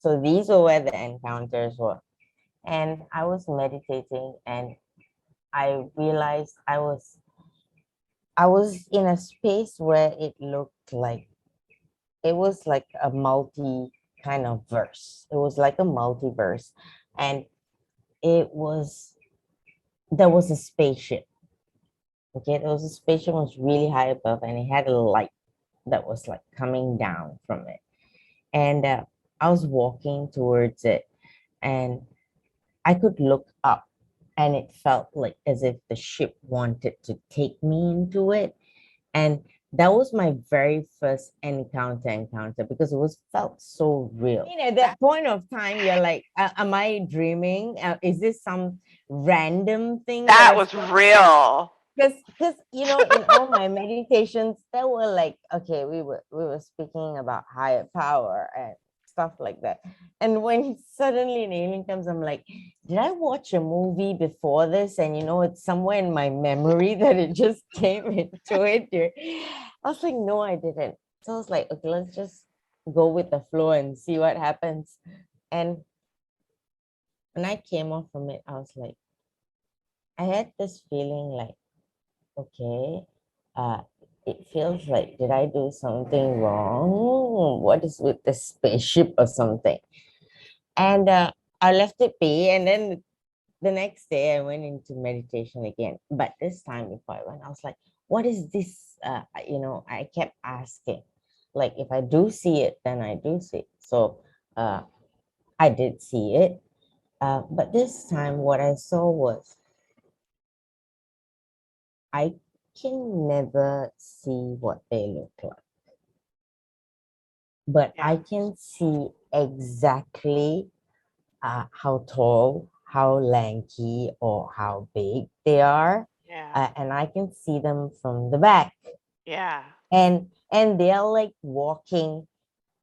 So these were where the encounters were. And I was meditating and I realized I was in a space where it looked like it was like a multi kind of verse. It was like a multiverse. And it was there was a spaceship. Okay, there was a spaceship was really high above and it had a light that was like coming down from it. And I was walking towards it and I could look up and it felt like as if the ship wanted to take me into it. And that was my very first encounter because it was felt so real. At that point of time, you're like, am I dreaming? Is this some random thing That was real. because in all my meditations there were like, okay, we were speaking about higher power and stuff like that, and when suddenly an alien comes, I'm like, did I watch a movie before this? And it's somewhere in my memory that it just came into it. I was like, no, I didn't. So I was like, okay, let's just go with the flow and see what happens. And when I came off from it, I was like, I had this feeling like, okay, uh, it feels like, did I do something wrong? What is with the spaceship or something? And I left it be. And then the next day, I went into meditation again. But this time, before I went, I was like, what is this? I kept asking. Like, if I do see it, then I do see it. So I did see it. But this time, what I saw was I can never see what they look like, but Yeah. I can see exactly how tall, how lanky, or how big they are, Yeah. and I can see them from the back, Yeah. and they're like walking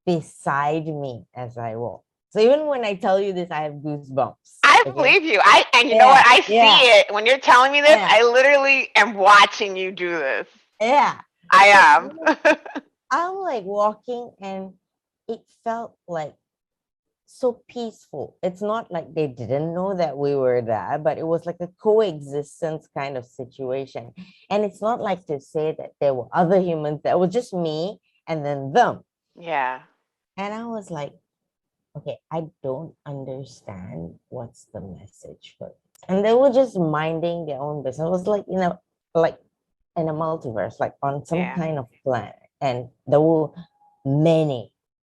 beside me as I walk. So even when I tell you this, I have goosebumps. I Okay. believe you. And you know what? Yeah. I see Yeah. it. When you're telling me this, Yeah. I literally am watching you do this. Yeah. I So am. I'm like walking and it felt like so peaceful. It's not like they didn't know that we were there, but it was like a coexistence kind of situation. And it's not like to say that there were other humans, that was just me and then them. Yeah. And I was like, okay, I don't understand what's the message for this. And they were just minding their own business. It was like, like in a multiverse, like on some Yeah. kind of planet. And there were many